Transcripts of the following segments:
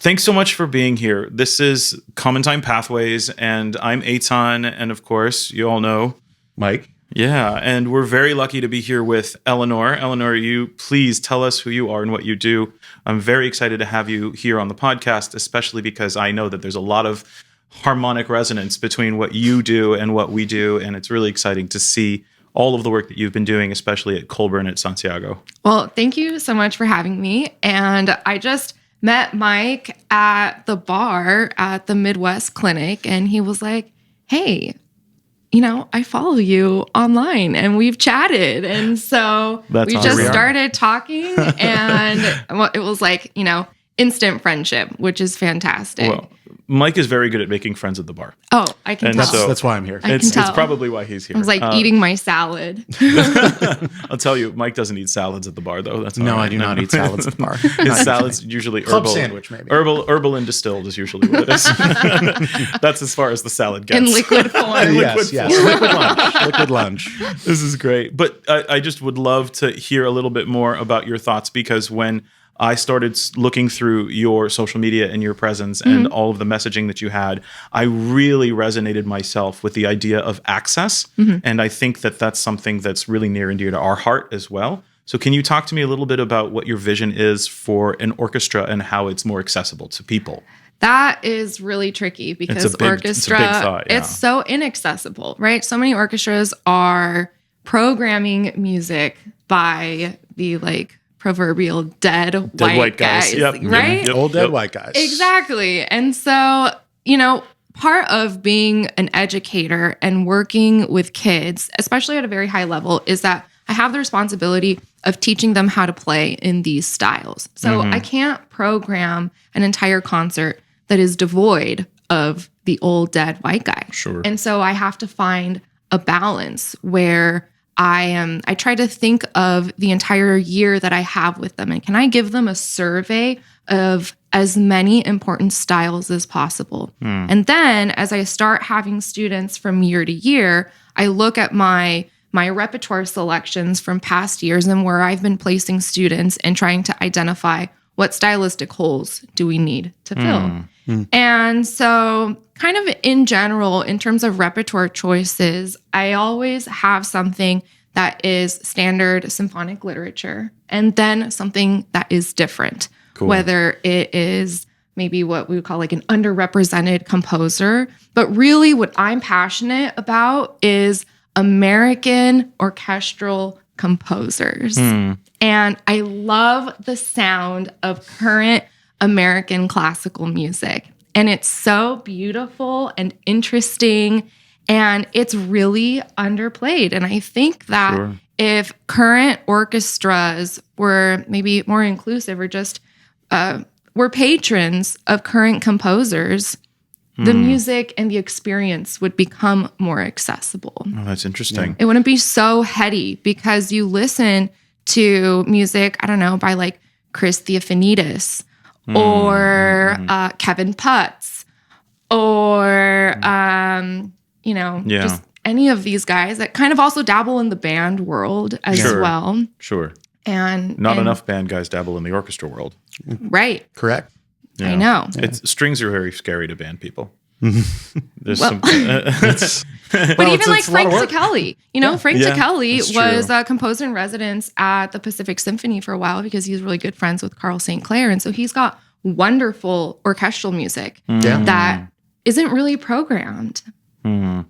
Thanks so much for being here. This is CommonTime Pathways, and I'm Eytan, and of course, you all know Mike. Yeah, and we're very lucky to be here with Eleanor. Eleanor, you please tell us who you are and what you do. I'm very excited to have you here on the podcast, especially because I know that there's a lot of harmonic resonance between what you do and what we do, and it's really exciting to see all of the work that you've been doing, especially at Colburn at Santiago. Well, thank you so much for having me. And I just met Mike at the bar at the Midwest Clinic, and he was like, hey, I follow you online and we've chatted. And so we just started talking and it was like, instant friendship, which is fantastic. Well, Mike is very good at making friends at the bar. Oh, I can tell. So that's why I'm here. It's probably why he's here. I was like eating my salad. I'll tell you, Mike doesn't eat salads at the bar, though. That's I do not eat salads at the bar. His salads usually club herbal. Sandwich, maybe. Herbal and distilled is usually what it is. That's as far as the salad gets. In liquid form. Yes. Liquid lunch. This is great. But I just would love to hear a little bit more about your thoughts, because when I started looking through your social media and your presence and all of the messaging that you had, I really resonated myself with the idea of access. And I think that that's something that's really near and dear to our heart as well. So can you talk to me a little bit about what your vision is for an orchestra and how it's more accessible to people? That is really tricky because orchestra, it's so inaccessible, right? So many orchestras are programming music by the proverbial dead white guys, right? Old dead white guys. Exactly. And so, part of being an educator and working with kids, especially at a very high level, is that I have the responsibility of teaching them how to play in these styles. So I can't program an entire concert that is devoid of the old dead white guy. Sure. And so I have to find a balance where I try to think of the entire year that I have with them, and can I give them a survey of as many important styles as possible? And then as I start having students from year to year, I look at my repertoire selections from past years and where I've been placing students and trying to identify what stylistic holes do we need to fill. And so kind of in general, in terms of repertoire choices, I always have something that is standard symphonic literature and then something that is different, whether it is maybe what we would call like an underrepresented composer. But really what I'm passionate about is American orchestral composers. And I love the sound of current American classical music. And it's so beautiful and interesting, and it's really underplayed. And I think that if current orchestras were maybe more inclusive or just were patrons of current composers, the music and the experience would become more accessible. Oh, that's interesting. It wouldn't be so heady because you listen to music, I don't know, by like Chris Theophanidis or Kevin Putz or, just any of these guys that kind of also dabble in the band world as well. Sure. And Not enough band guys dabble in the orchestra world. Right. Correct. Yeah. I know. Strings are very scary to band people. There's But even like Frank Zacchelli, Frank Zacchelli was a composer in residence at the Pacific Symphony for a while because he's really good friends with Carl St. Clair. And so he's got wonderful orchestral music that isn't really programmed. Well,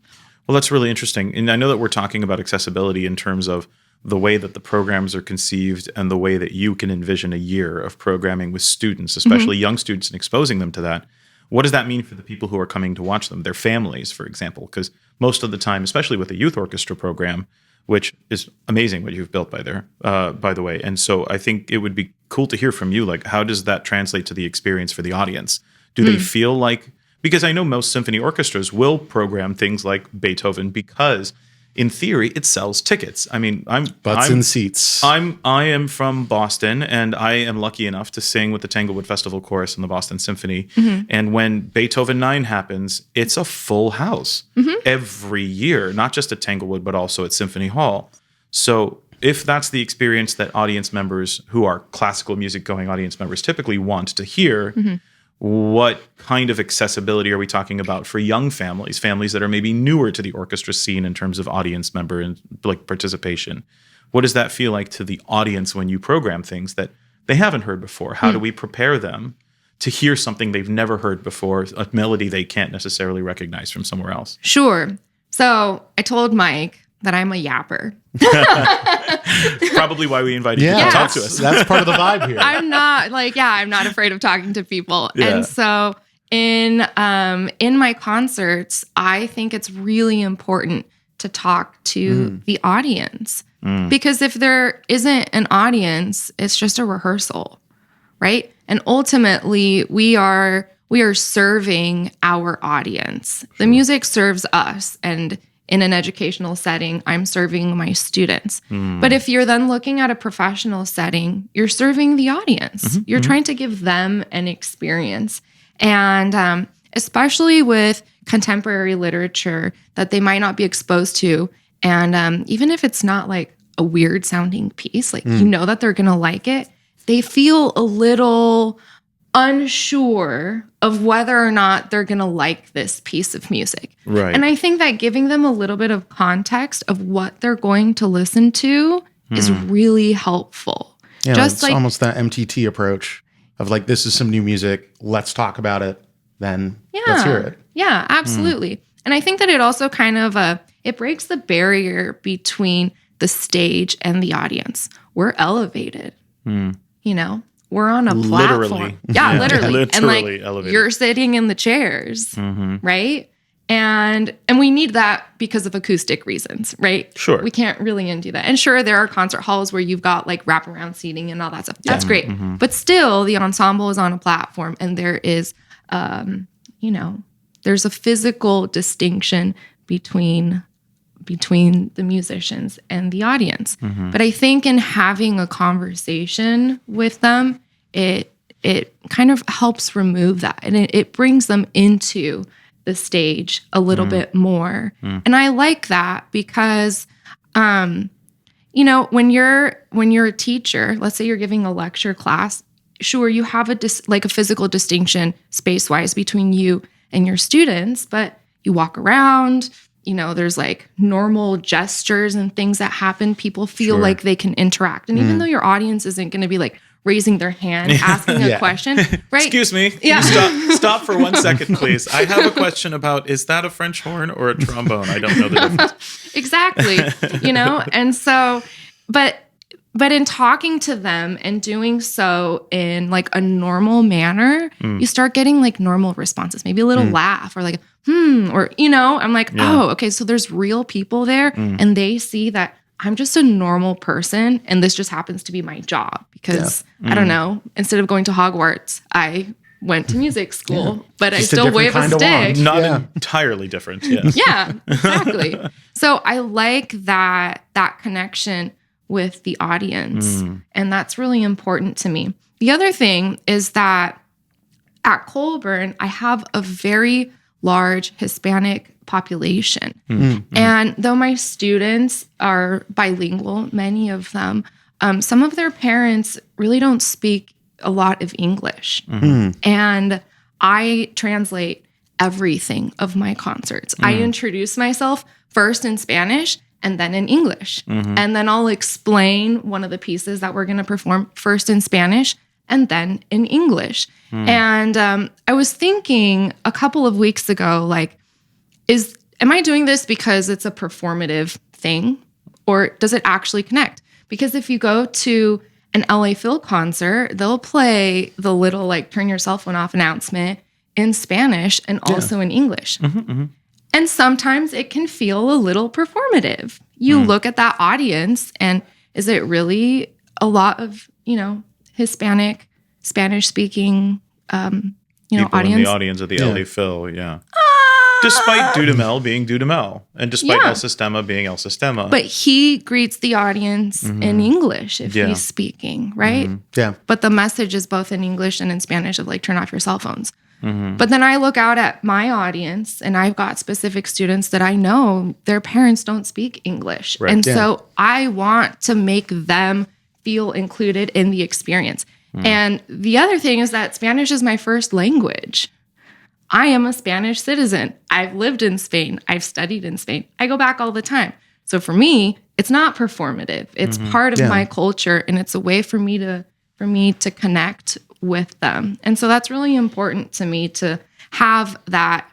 that's really interesting. And I know that we're talking about accessibility in terms of the way that the programs are conceived and the way that you can envision a year of programming with students, especially young students, and exposing them to that. What does that mean for the people who are coming to watch them, their families, for example? Because most of the time, especially with a youth orchestra program, which is amazing what you've built by the way. And so I think it would be cool to hear from you, like, how does that translate to the experience for the audience? Do they feel like, because I know most symphony orchestras will program things like Beethoven because in theory, it sells tickets. I mean, Butts in seats. I am from Boston, and I am lucky enough to sing with the Tanglewood Festival Chorus and the Boston Symphony. And when Beethoven 9 happens, it's a full house every year, not just at Tanglewood, but also at Symphony Hall. So if that's the experience that audience members who are classical music going audience members typically want to hear, what kind of accessibility are we talking about for young families that are maybe newer to the orchestra scene in terms of audience member and like participation? What does that feel like to the audience when you program things that they haven't heard before? How do we prepare them to hear something they've never heard before, a melody they can't necessarily recognize from somewhere else? Sure. So I told Mike that I'm a yapper. Probably why we invited you to talk to us. That's part of the vibe here. I'm not afraid of talking to people. Yeah. And so in my concerts, I think it's really important to talk to the audience. Because if there isn't an audience, it's just a rehearsal, right? And ultimately, we are serving our audience. The music serves us, and in an educational setting, I'm serving my students. But if you're then looking at a professional setting, you're serving the audience. You're trying to give them an experience. And especially with contemporary literature that they might not be exposed to, and even if it's not like a weird sounding piece, like you know that they're going to like it, they feel a little unsure of whether or not they're going to like this piece of music. Right. And I think that giving them a little bit of context of what they're going to listen to is really helpful. Yeah, Just it's like almost that MTT approach of like, this is some new music. Let's talk about it. Then let's hear it. Yeah, absolutely. And I think that it also kind of it breaks the barrier between the stage and the audience. We're elevated. You know, we're on a platform. Literally. Yeah, literally. And like elevated. you're sitting in the chairs, right? And we need that because of acoustic reasons, right? Sure. We can't really undo that. And sure, there are concert halls where you've got like wraparound seating and all that stuff. That's great. But still, the ensemble is on a platform, and there is, there's a physical distinction between the musicians and the audience. But I think in having a conversation with them, it kind of helps remove that, and it brings them into the stage a little bit more. And I like that because, when you're a teacher, let's say you're giving a lecture class, sure, you have a physical distinction space-wise between you and your students, but you walk around, there's like normal gestures and things that happen. People feel like they can interact. And even though your audience isn't going to be like raising their hand, asking a question, right? Excuse me. Yeah. Stop for 1 second, please. I have a question about, is that a French horn or a trombone? I don't know the difference. Exactly. And so, but in talking to them and doing so in like a normal manner, you start getting like normal responses, maybe a little laugh or like, or, I'm like, oh, okay. So there's real people there and they see that I'm just a normal person and this just happens to be my job because I don't know, instead of going to Hogwarts, I went to music school, but Just I still wave a stick. Not entirely different. Yes. Yeah, exactly. So I like that connection with the audience. And that's really important to me. The other thing is that at Colburn, I have a very large Hispanic population. And though my students are bilingual, many of them, some of their parents really don't speak a lot of English. And I translate everything of my concerts. I introduce myself first in Spanish and then in English. And then I'll explain one of the pieces that we're going to perform first in Spanish and then in English. And I was thinking a couple of weeks ago, like, am I doing this because it's a performative thing or does it actually connect? Because if you go to an LA Phil concert, they'll play the little like turn your cell phone off announcement in Spanish and also in English. And sometimes it can feel a little performative. You look at that audience and is it really a lot of, Hispanic, Spanish speaking, People audience? in the audience of the LA Phil, despite Dudamel being Dudamel and despite El Sistema being El Sistema. But he greets the audience in English if he's speaking, right? Yeah. But the message is both in English and in Spanish of like, turn off your cell phones. But then I look out at my audience and I've got specific students that I know their parents don't speak English. Right. And so I want to make them feel included in the experience. And the other thing is that Spanish is my first language. I am a Spanish citizen. I've lived in Spain. I've studied in Spain. I go back all the time. So for me, it's not performative. It's part of my culture, and it's a way for me to connect with them. And so that's really important to me, to have that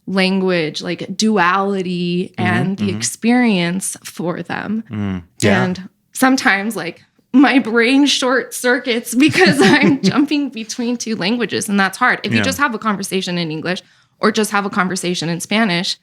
language, like duality and the experience for them. And sometimes like my brain short circuits because I'm jumping between two languages, and that's hard. If you just have a conversation in English or just have a conversation in Spanish,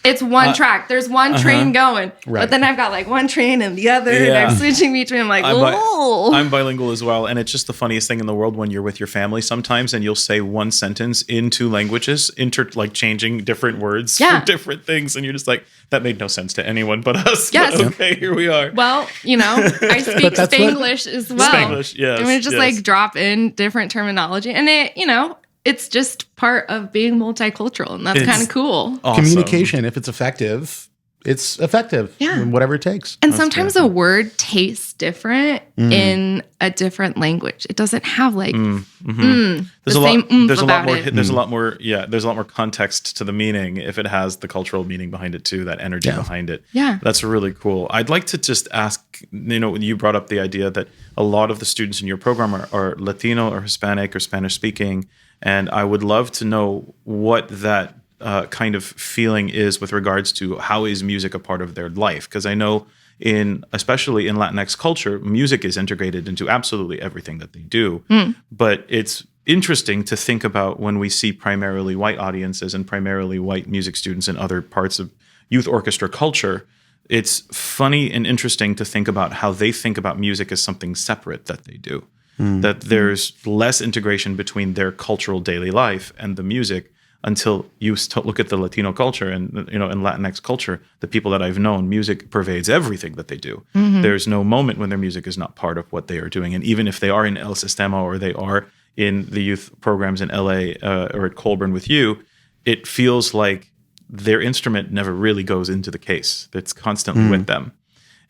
it's one track. There's one train going. Right. But then I've got like one train and the other, and I'm switching between. I'm like, I'm bilingual as well. And it's just the funniest thing in the world when you're with your family sometimes and you'll say one sentence in two languages, like changing different words for different things. And you're just like, that made no sense to anyone but us. Yes. But okay, here we are. Well, I speak Spanglish as well. Spanglish, yes. I'm going to just like drop in different terminology. And it's just part of being multicultural, and that's kind of cool. Awesome. Communication, if it's effective, it's effective. Yeah. Whatever it takes. And sometimes a word tastes different in a different language. It doesn't have like there's a lot more context to the meaning if it has the cultural meaning behind it too, that energy behind it. Yeah. That's really cool. I'd like to just ask, you brought up the idea that a lot of the students in your program are Latino or Hispanic or Spanish speaking. And I would love to know what that kind of feeling is with regards to how is music a part of their life? Because I know especially in Latinx culture, music is integrated into absolutely everything that they do. But it's interesting to think about when we see primarily white audiences and primarily white music students in other parts of youth orchestra culture. It's funny and interesting to think about how they think about music as something separate that they do. That there's less integration between their cultural daily life and the music until you look at the Latino culture and in Latinx culture, the people that I've known, music pervades everything that they do. There's no moment when their music is not part of what they are doing. And even if they are in El Sistema or they are in the youth programs in LA or at Colburn with you, it feels like their instrument never really goes into the case. It's constantly with them.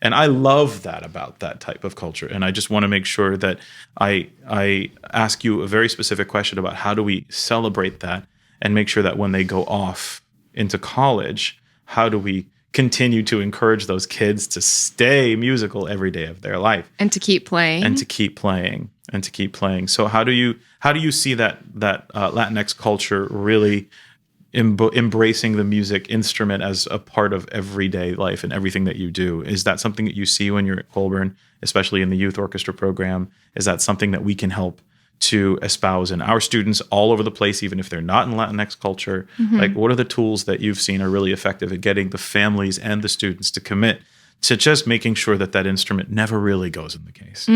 And I love that about that type of culture. And I just want to make sure that I ask you a very specific question about how do we celebrate that and make sure that when they go off into college, how do we continue to encourage those kids to stay musical every day of their life and to keep playing So how do you see that Latinx culture really embracing the music instrument as a part of everyday life and everything that you do? Is that something that you see when you're at Colburn, especially in the youth orchestra program? Is that something that we can help to espouse in our students all over the place, even if they're not in Latinx culture? Like, what are the tools that you've seen are really effective at getting the families and the students to commit to just making sure that instrument never really goes in the case?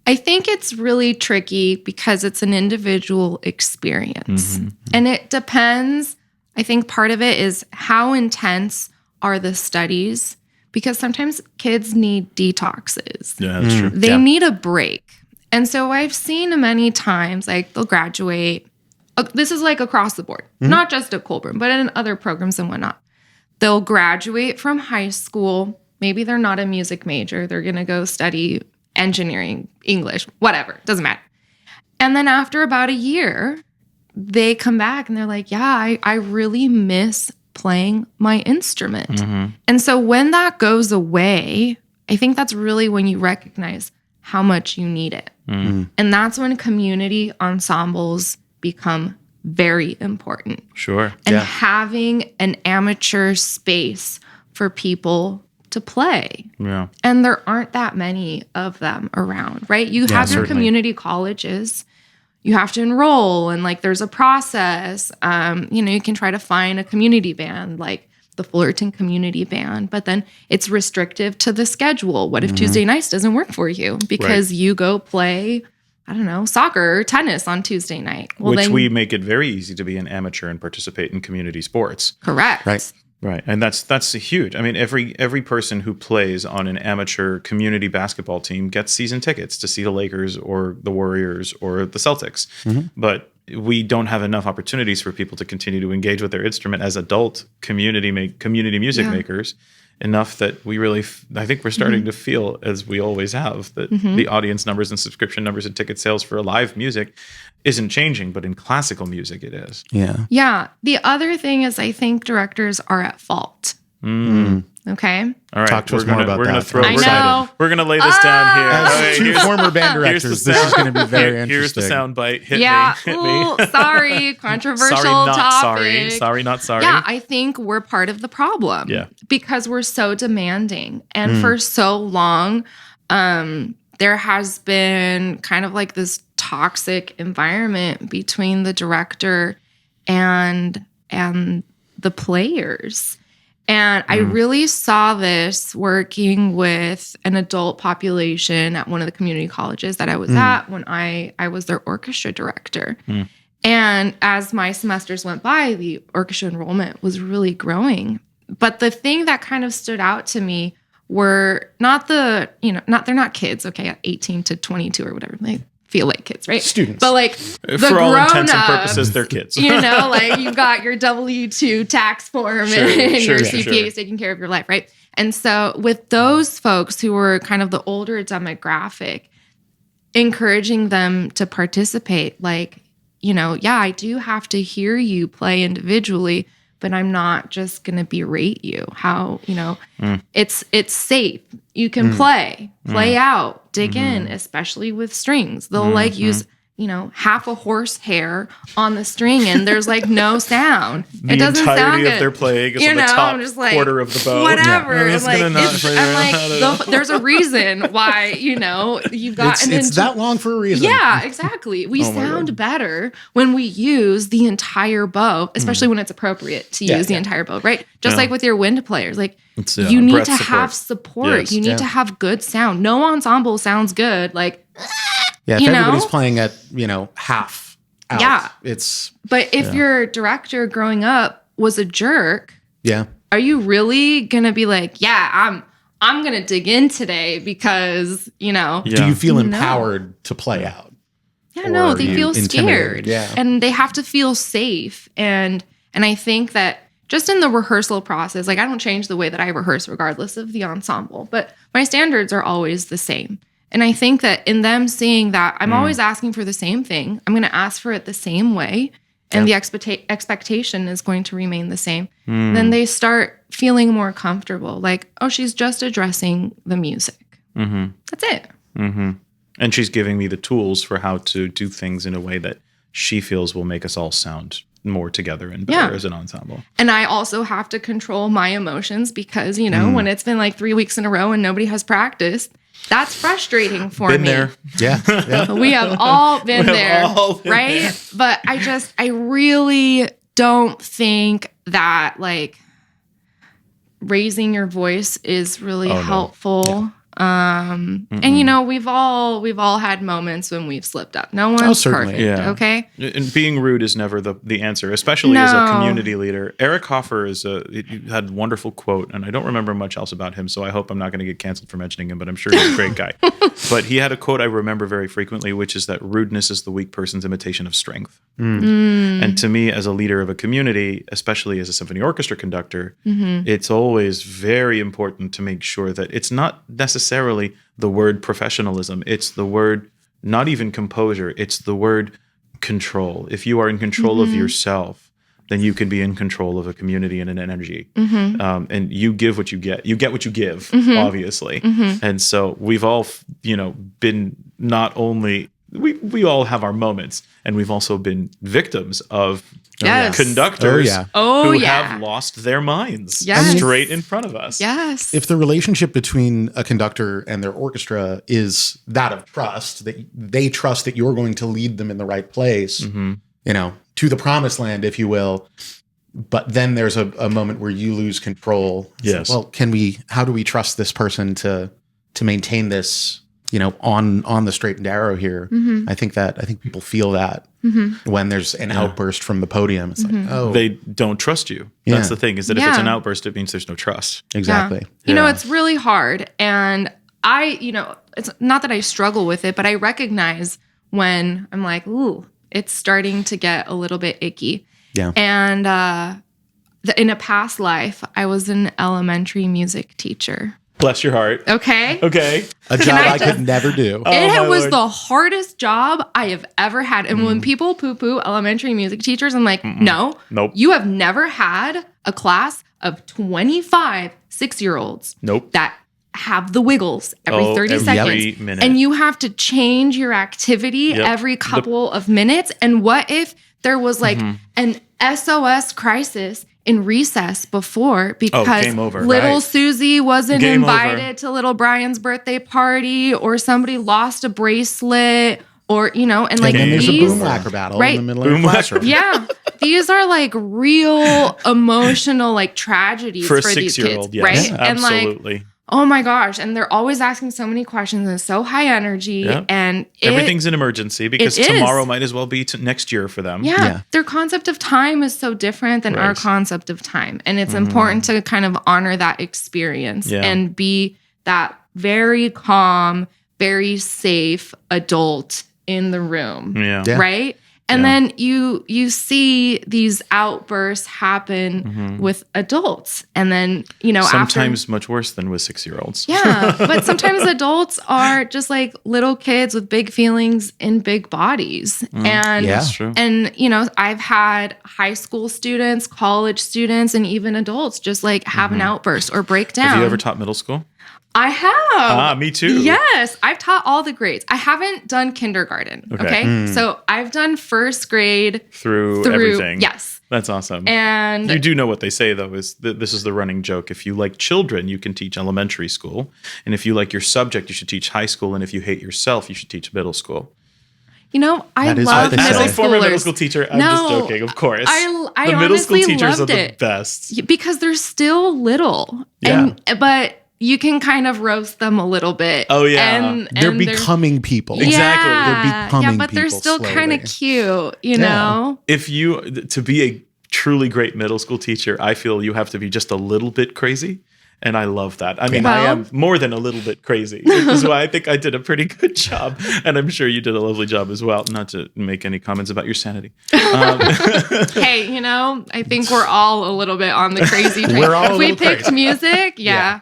I think it's really tricky because it's an individual experience. And it depends. I think part of it is how intense are the studies, because sometimes kids need detoxes. Yeah, that's true. They need a break. And so I've seen many times, like they'll graduate. This is like across the board, not just at Colburn, but in other programs and whatnot. They'll graduate from high school. Maybe they're not a music major. They're going to go study engineering, English, whatever, doesn't matter. And then after about a year, they come back and they're like, yeah, I really miss playing my instrument. And so when that goes away, I think that's really when you recognize how much you need it. And that's when community ensembles become very important. Sure. And having an amateur space for people to play. Yeah. And there aren't that many of them around, right? You have your community colleges. You have to enroll, and like there's a process. You can try to find a community band like the Fullerton Community Band, but then it's restrictive to the schedule. What if Tuesday nights doesn't work for you because you go play, I don't know, soccer or tennis on Tuesday night? Well, we make it very easy to be an amateur and participate in community sports. Correct. Right. And that's huge. I mean, every person who plays on an amateur community basketball team gets season tickets to see the Lakers or the Warriors or the Celtics. But we don't have enough opportunities for people to continue to engage with their instrument as adult community music makers. enough that we really, I think we're starting to feel, as we always have, that the audience numbers and subscription numbers and ticket sales for live music isn't changing, but in classical music it is. Yeah. Yeah. The other thing is I think directors are at fault. Okay. All right. Talk to us more about that. We're going to lay this down here. As two former band directors, this is going to be very interesting. Here's the sound bite. Hit me. Ooh, sorry. Controversial topic. Sorry, not sorry. Yeah, I think we're part of the problem. Yeah. Because we're so demanding. And for so long, there has been kind of like this toxic environment between the director and the players. And I really saw this working with an adult population at one of the community colleges that I was at when I was their orchestra director. And as my semesters went by, the orchestra enrollment was really growing. But the thing that kind of stood out to me were they're not kids, okay, at 18 to 22 or whatever. They feel like kids, right? Students. But like for all intents and purposes, they're kids. Like you've got your W-2 tax form and your CPA is taking care of your life, right? And so with those folks who were kind of the older demographic, encouraging them to participate, like, I do have to hear you play individually, but I'm not just going to berate you. How, it's safe. You can play out, dig in, especially with strings. They'll use, half a horsehair on the string and there's like no sound. It doesn't sound good. The entirety of their playing is on the top quarter of the bow. Whatever. There's a reason why, you've got it's that long for a reason. Yeah, exactly. We sound better when we use the entire bow, especially when it's appropriate to use the entire bow, right? Just like with your wind players, like you need to have support. Yes. You need to have good sound. No ensemble sounds good. Like, if everybody's playing at, half out, But if your director growing up was a jerk, are you really gonna be like, I'm gonna dig in today because, Do you feel empowered to play out? Yeah, no, they feel scared. And they have to feel safe. And I think that just in the rehearsal process, like I don't change the way that I rehearse regardless of the ensemble, but my standards are always the same. And I think that in them seeing that, I'm always asking for the same thing. I'm going to ask for it the same way. And the expectation is going to remain the same. Then they start feeling more comfortable. Like, oh, she's just addressing the music. That's it. And she's giving me the tools for how to do things in a way that she feels will make us all sound more together and better as an ensemble. And I also have to control my emotions because, when it's been like 3 weeks in a row and nobody has practiced, that's frustrating for me. There. Yeah. We have all been there, right? But I really don't think that like raising your voice is really helpful. No. And we've all had moments when we've slipped up. No one's perfect. Okay. And being rude is never the answer, especially as a community leader. Eric Hoffer had a wonderful quote, and I don't remember much else about him, so I hope I'm not going to get canceled for mentioning him, but I'm sure he's a great guy. But he had a quote I remember very frequently, which is that rudeness is the weak person's imitation of strength. And to me, as a leader of a community, especially as a symphony orchestra conductor, it's always very important to make sure that it's not necessarily the word professionalism. It's the word, not even composure. It's the word control. If you are in control of yourself, then you can be in control of a community and an energy. And you give what you get. You get what you give, obviously. And so we've all, been not only, we all have our moments, and we've also been victims of conductors who have lost their minds straight in front of us. Yes. If the relationship between a conductor and their orchestra is that of trust, that they trust that you're going to lead them in the right place, to the promised land, if you will, but then there's a moment where you lose control. Yes. Well, how do we trust this person to maintain this, on the straight and narrow here? I think people feel that when there's an outburst from the podium. It's like, they don't trust you. That's the thing, is that if it's an outburst, it means there's no trust. Exactly. It's really hard. And it's not that I struggle with it, but I recognize when I'm like, ooh, it's starting to get a little bit icky. Yeah. And in a past life, I was an elementary music teacher. Bless your heart. Okay. Okay. A job I could never do. It was Lord. the hardest job I have ever had. And when people poo-poo elementary music teachers, I'm like, no, Nope. you have never had a class of 25 6-year-olds Nope. that have the wiggles every 30 every seconds. minute. And you have to change your activity Yep. every couple of minutes. And what if there was like an SOS crisis in recess before because game over, little right. Susie wasn't Game invited over. to little Brian's birthday party, or somebody lost a bracelet, or, you know, and like And then there's a these, boom whacker battle right. in the middle of the classroom. yeah, these are like real emotional like tragedies For a for these 6-year-old, kids, yes. right? Yeah, And like, absolutely. oh my gosh, and they're always asking so many questions and so high energy, Yeah. and Everything's an emergency because it is. tomorrow might as well be next year for them. Yeah, their concept of time is so different than our Right. concept of time. And it's important to kind of honor that experience Yeah. and be that very calm, very safe adult in the room. Yeah. Yeah. Right? And then you see these outbursts happen with adults. And then, you know, Sometimes much worse than with 6-year-olds. yeah, but sometimes adults are just like little kids with big feelings in big bodies. And Yeah. That's true. and you know, I've had high school students, college students, and even adults just like have an outburst or break down. Have you ever taught middle school? I have. Me too. Yes, I've taught all the grades. I haven't done kindergarten. Okay. So I've done first grade Through everything. Yes. That's awesome. And You do know what they say, though, is that this is the running joke. If you like children, you can teach elementary school. And if you like your subject, you should teach high school. And if you hate yourself, you should teach middle school. you know, I That is love what they say. middle As a former schoolers. middle school teacher, I'm just joking, of course. I the middle school honestly teachers are loved the it. best. Because they're still little. Yeah. But you can kind of roast them a little bit. Oh, yeah. And They're becoming people. Exactly. Yeah, They're becoming but they're people still kind of slowly. cute, you know? If you, to be a truly great middle school teacher, I feel you have to be just a little bit crazy. And I love that. I mean, I Well- am more than a little bit crazy, which is why I think I did a pretty good job. And I'm sure you did a lovely job as well. Not to make any comments about your sanity. Hey, you know, I think we're all a little bit on the crazy train. We're all a if we little picked crazy. music, yeah.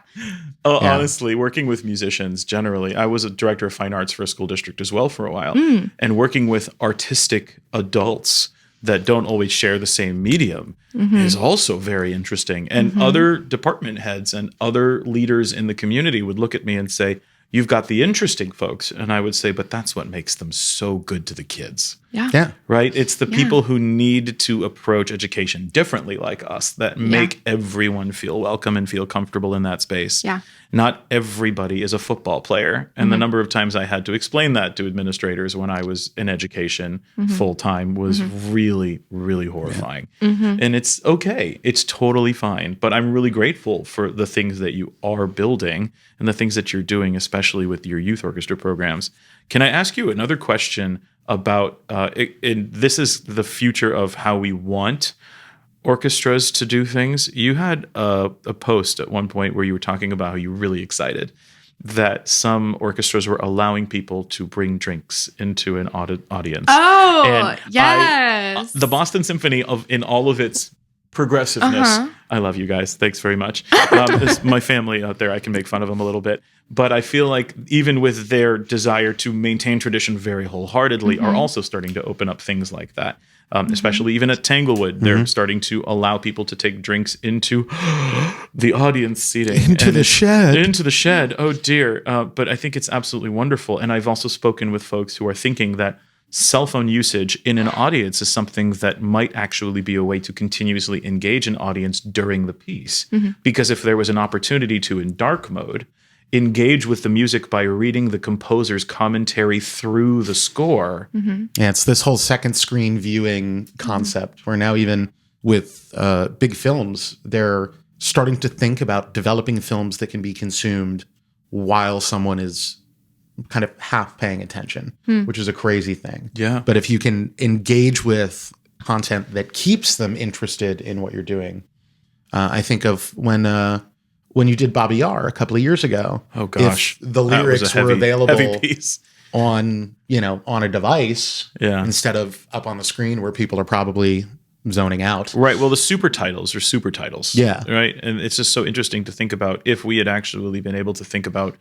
Oh, Yeah. honestly, working with musicians generally, I was a director of fine arts for a school district as well for a while. And working with artistic adults that don't always share the same medium is also very interesting. And other department heads and other leaders in the community would look at me and say, "You've got the interesting folks." And I would say, "But that's what makes them so good to the kids." Yeah. Yeah. Right? It's the people who need to approach education differently like us that make everyone feel welcome and feel comfortable in that space. Yeah. Not everybody is a football player. And the number of times I had to explain that to administrators when I was in education full time was really, really horrifying. And it's okay. It's totally fine. But I'm really grateful for the things that you are building and the things that you're doing, especially with your youth orchestra programs. Can I ask you another question about, and this is the future of how we want orchestras to do things? You had a post at one point where you were talking about how you were really excited that some orchestras were allowing people to bring drinks into an audience. Oh, And yes. The Boston Symphony, in all of its progressiveness. I love you guys. Thanks very much. It's my family out there, I can make fun of them a little bit. But I feel like even with their desire to maintain tradition very wholeheartedly, are also starting to open up things like that. Especially even at Tanglewood, they're starting to allow people to take drinks into the audience seating. Into the shed. Into the shed. Oh, dear. But I think it's absolutely wonderful. And I've also spoken with folks who are thinking that cell phone usage in an audience is something that might actually be a way to continuously engage an audience during the piece. Because if there was an opportunity to, in dark mode, engage with the music by reading the composer's commentary through the score. Yeah, it's this whole second screen viewing concept where now even with big films, they're starting to think about developing films that can be consumed while someone is kind of half paying attention, which is a crazy thing. Yeah. But if you can engage with content that keeps them interested in what you're doing, I think of when you did Bobby R a couple of years ago. Oh gosh, if the that was lyrics a were available heavy piece. on a device Yeah. instead of up on the screen where people are probably zoning out. Right. Well, the super titles are super titles. Yeah. Right. And it's just so interesting to think about if we had actually been able to think about,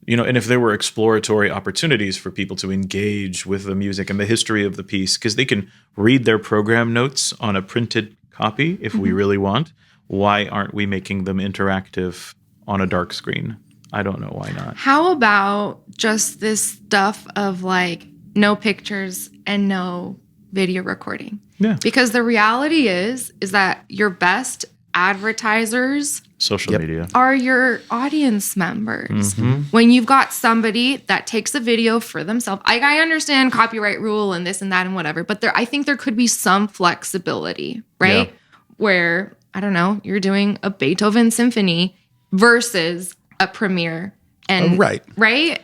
and if there were exploratory opportunities for people to engage with the music and the history of the piece, because they can read their program notes on a printed copy if we really want. Why aren't we making them interactive on a dark screen? I don't know why not. How about just this stuff of like no pictures and no video recording? Yeah. Because the reality is that your best advertisers Social media are your audience members. When you've got somebody that takes a video for themselves, I understand copyright rule and this and that and whatever, but I think there could be some flexibility, right? Yeah. Where, I don't know, you're doing a Beethoven symphony versus a premiere. And Right.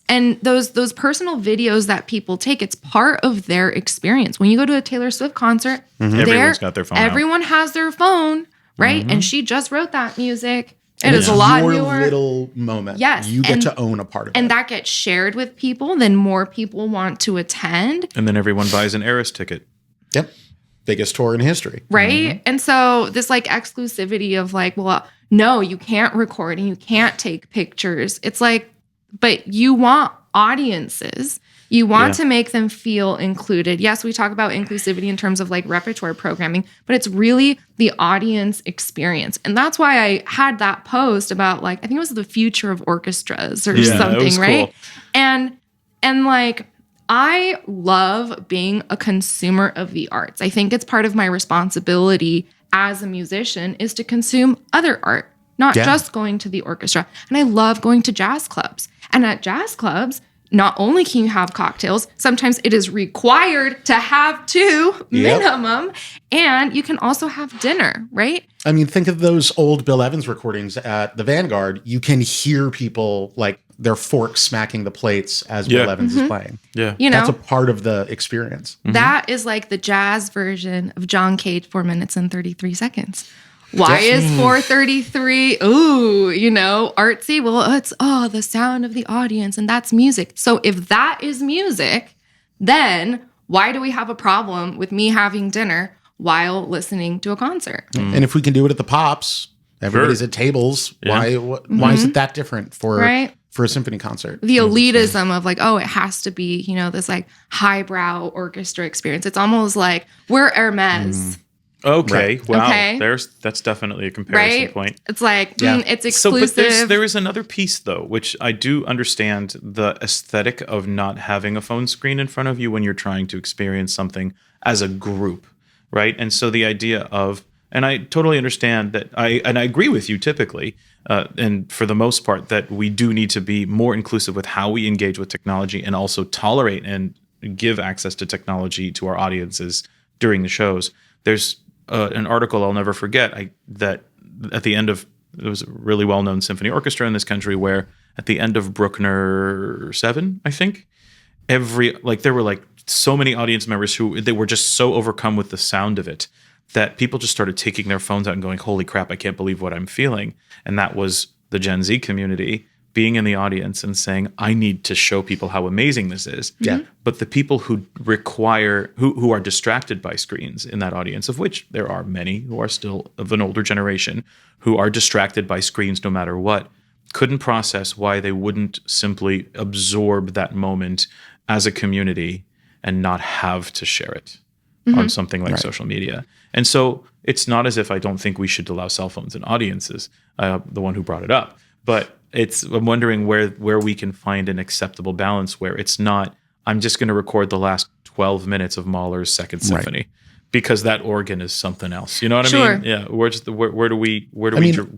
And those personal videos that people take, it's part of their experience. When you go to a Taylor Swift concert, Everyone's got their phone out. everyone has their phone, right? And she just wrote that music. It is a lot your newer. little moment. Yes, You get to own a part of it. And that gets shared with people, then more people want to attend, and then everyone buys an Eras ticket. Yep. Biggest tour in history. right? And so this like exclusivity of like, well, no, you can't record and you can't take pictures. It's like, but you want audiences. You want to make them feel included. Yes, we talk about inclusivity in terms of like repertoire programming, but it's really the audience experience. And that's why I had that post about like, I think it was the future of orchestras or something, right? Cool. And like, I love being a consumer of the arts. I think it's part of my responsibility as a musician is to consume other art, not just going to the orchestra. And I love going to jazz clubs. And at jazz clubs, not only can you have cocktails, sometimes it is required to have two minimum, and you can also have dinner, right? I mean, think of those old Bill Evans recordings at the Vanguard. You can hear people like their forks smacking the plates as Bill Evans is playing. Yeah. You know, That's a part of the experience. that is like the jazz version of John Cage, 4 minutes and 33 seconds. Why is 4:33? Ooh, artsy. Well, it's the sound of the audience, and that's music. So if that is music, then why do we have a problem with me having dinner while listening to a concert? And if we can do it at the Pops, everybody's at tables. Yeah. Why is it that different for a symphony concert? The elitism of like, it has to be, this like highbrow orchestra experience. It's almost like we're Hermes. Okay. Right. Wow. Okay. That's definitely a comparison point. It's like, it's So, exclusive. but there is another piece though, which I do understand the aesthetic of not having a phone screen in front of you when you're trying to experience something as a group, right? And so the idea of, and I totally understand that I agree with you typically, and for the most part, that we do need to be more inclusive with how we engage with technology and also tolerate and give access to technology to our audiences during the shows. There's an article I'll never forget that at the end of, it was a really well-known symphony orchestra in this country where at the end of Bruckner 7, I think, there were like so many audience members who they were just so overcome with the sound of it that people just started taking their phones out and going, holy crap, I can't believe what I'm feeling. And that was the Gen Z community being in the audience and saying, I need to show people how amazing this is. Yeah. But the people who who are distracted by screens in that audience, of which there are many who are still of an older generation, who are distracted by screens no matter what, couldn't process why they wouldn't simply absorb that moment as a community and not have to share it on something like social media. And so it's not as if I don't think we should allow cell phones in audiences, the one who brought it up. But I'm wondering where we can find an acceptable balance where it's not, I'm just going to record the last 12 minutes of Mahler's Second Symphony because that organ is something else. You know what I mean? Yeah. Where do we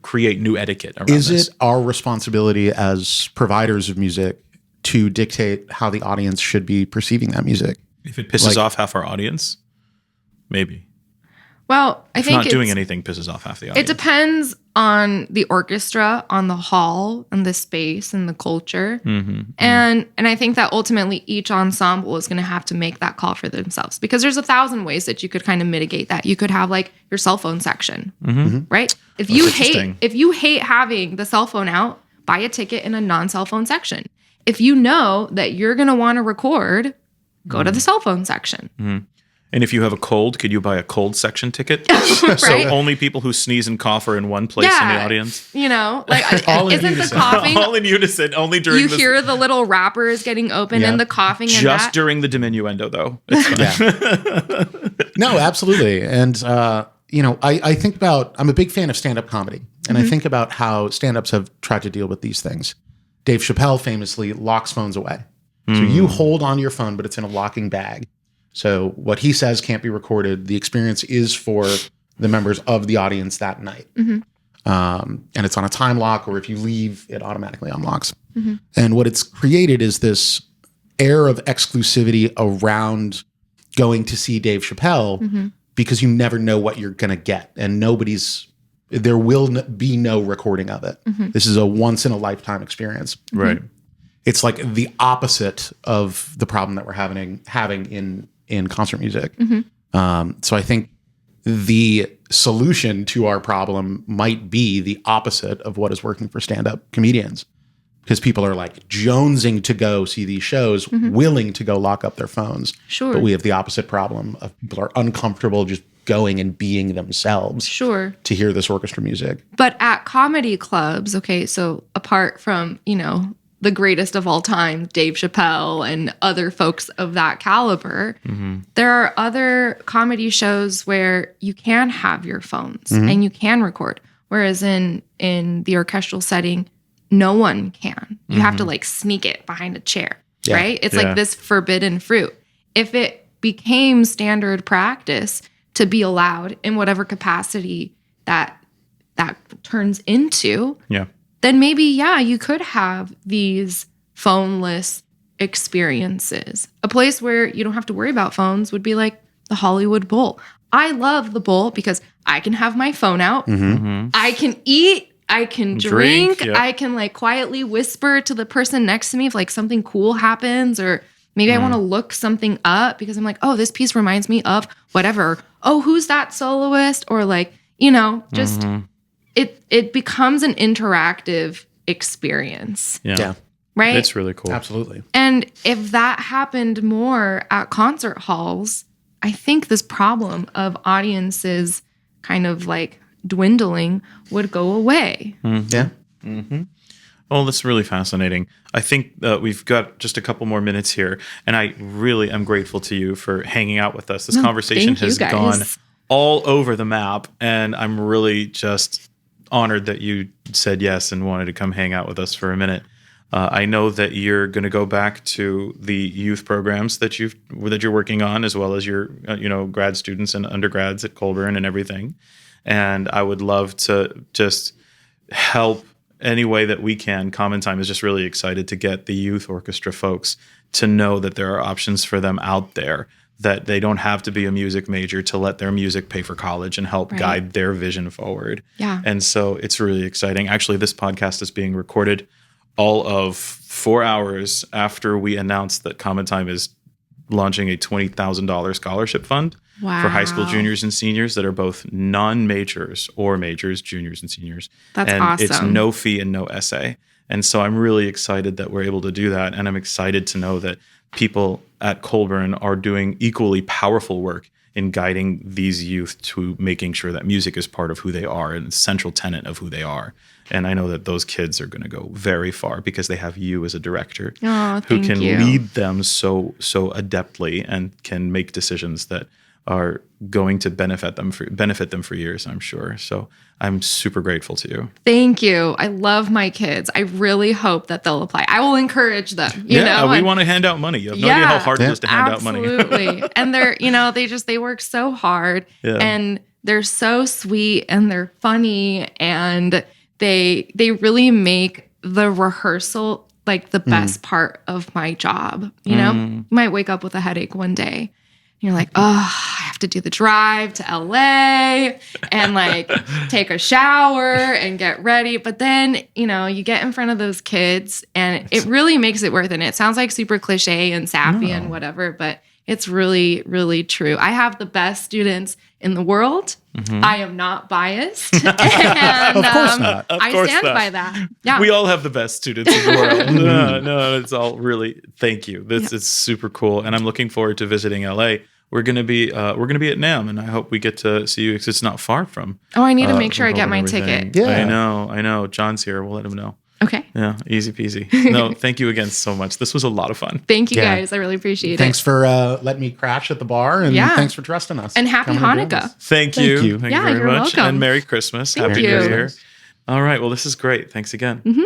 create new etiquette around this? Is it our responsibility as providers of music to dictate how the audience should be perceiving that music? If it pisses off half our audience, maybe. Well, I think not doing anything pisses off half the audience. It depends on the orchestra, on the hall, and the space, and the culture. And I think that ultimately each ensemble is going to have to make that call for themselves because there's 1,000 ways that you could kind of mitigate that. You could have like your cell phone section, right? If you hate having the cell phone out, buy a ticket in a non-cell phone section. If you know that you're going to want to record, go to the cell phone section. And if you have a cold, could you buy a cold section ticket? So Right? only people who sneeze and cough are in one place in the audience. You know, like All in isn't the unison. coughing? All in unison, only during You hear the little wrappers getting open Yeah. and the coughing and just that. during the diminuendo, though. It's fine. Yeah. No, absolutely. And, I think about, I'm a big fan of stand-up comedy. And I think about how stand-ups have tried to deal with these things. Dave Chappelle famously locks phones away. So you hold on to your phone, but it's in a locking bag. So what he says can't be recorded. The experience is for the members of the audience that night. And it's on a time lock, or if you leave, it automatically unlocks. And what it's created is this air of exclusivity around going to see Dave Chappelle because you never know what you're going to get. And there will be no recording of it. This is a once in a lifetime experience. Right. It's like the opposite of the problem that we're having in concert music. So I think the solution to our problem might be the opposite of what is working for stand-up comedians, because people are like jonesing to go see these shows, willing to go lock up their phones. Sure. But we have the opposite problem of people are uncomfortable just going and being themselves Sure. to hear this orchestra music. But at comedy clubs, okay, so apart from, the greatest of all time, Dave Chappelle and other folks of that caliber, there are other comedy shows where you can have your phones and you can record. Whereas in the orchestral setting, no one can. You have to like sneak it behind a chair, right? It's like this forbidden fruit. If it became standard practice to be allowed in whatever capacity that turns into, then maybe, you could have these phoneless experiences. A place where you don't have to worry about phones would be like the Hollywood Bowl. I love the Bowl because I can have my phone out. I can eat. I can drink. I can like quietly whisper to the person next to me if like something cool happens, or maybe I want to look something up because I'm like, oh, this piece reminds me of whatever. Oh, who's that soloist? Or like, just... It becomes an interactive experience. Yeah. Right? It's really cool. Absolutely. And if that happened more at concert halls, I think this problem of audiences kind of like dwindling would go away. Yeah. Oh, that's really fascinating. I think we've got just a couple more minutes here, and I really am grateful to you for hanging out with us. This conversation thank you, has guys. gone all over the map, and I'm really just honored that you said yes and wanted to come hang out with us for a minute. I know that you're going to go back to the youth programs that you're working on, as well as your grad students and undergrads at Colburn and everything. And I would love to just help any way that we can. CommonTime is just really excited to get the youth orchestra folks to know that there are options for them out there, that they don't have to be a music major to let their music pay for college and help guide their vision forward. Yeah. And so it's really exciting. Actually, this podcast is being recorded all of 4 hours after we announced that CommonTime is launching a $20,000 scholarship fund for high school juniors and seniors that are both non-majors or majors, juniors and seniors. That's and awesome. It's no fee and no essay. And so I'm really excited that we're able to do that. And I'm excited to know that people at Colburn are doing equally powerful work in guiding these youth to making sure that music is part of who they are and a central tenet of who they are. And I know that those kids are going to go very far because they have you as a director who can lead them so adeptly and can make decisions that are going to benefit them for years, I'm sure. So I'm super grateful to you. Thank you. I love my kids. I really hope that they'll apply. I will encourage them. You know? We want to hand out money. You have no idea how hard it is to hand out money. Absolutely. And they're, they work so hard and they're so sweet and they're funny and they really make the rehearsal like the best part of my job. You might wake up with a headache one day. You're like, oh, I have to do the drive to LA and like take a shower and get ready. But then, you get in front of those kids and it really makes it worth it. And it sounds like super cliche and sappy and whatever, but it's really, really true. I have the best students in the world. I am not biased. And, of course not. I stand by that. Yeah. We all have the best students in the world. No, it's all really, thank you. This is super cool. And I'm looking forward to visiting LA we're gonna be at NAMM, and I hope we get to see you because it's not far from. Oh, I need to make sure I from get home my and everything. ticket. Yeah. I know. John's here. We'll let him know. Okay. Yeah, easy peasy. No, thank you again so much. This was a lot of fun. Thank you Yeah. guys. I really appreciate Thanks it. for letting me crash at the bar, and Yeah. thanks for trusting us. And happy Coming and doing Hanukkah. this. Thank you. you. Thank Yeah, you very you're much. welcome. And Merry Christmas. Thank Happy you. New Year. All right. Well, this is great. Thanks again. Mhm.